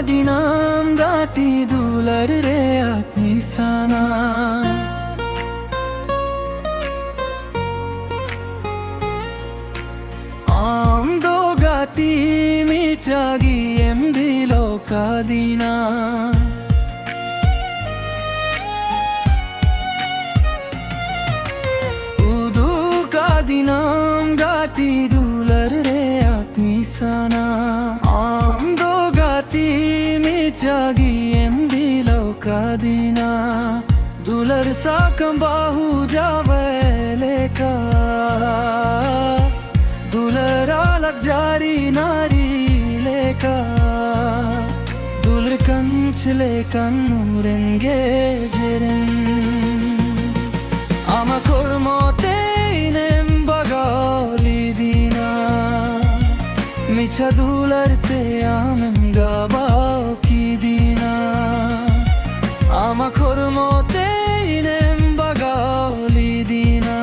dinam gati dular re atmi sana am do gati mi chagi em dilo kadina udu kadinam gati dular re atmi sana am do gati mi chagi em dilo kadina dular sakam bahu javele ka दुलरालक जारी नारी लेका दुलर कंचले कन्नूरेंगे जेरेन आमा कोलमोते इनेम बगाली दीना मिछा दुलरते आमेम गाबाओ की दीना आमा कोलमोते इनेम बगाली दीना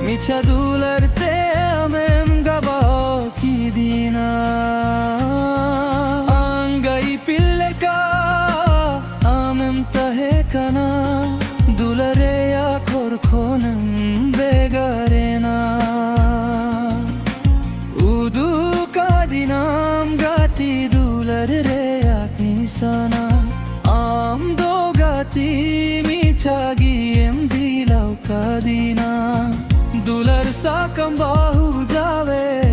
Micha दुलरते amem gabao ki dina angai pilleka amem tahe kana dulare ya korkhonem begarena udu kadinam gati dulare re atni sana am do gati mi chagi em dilau kadina dular sakam bahu jave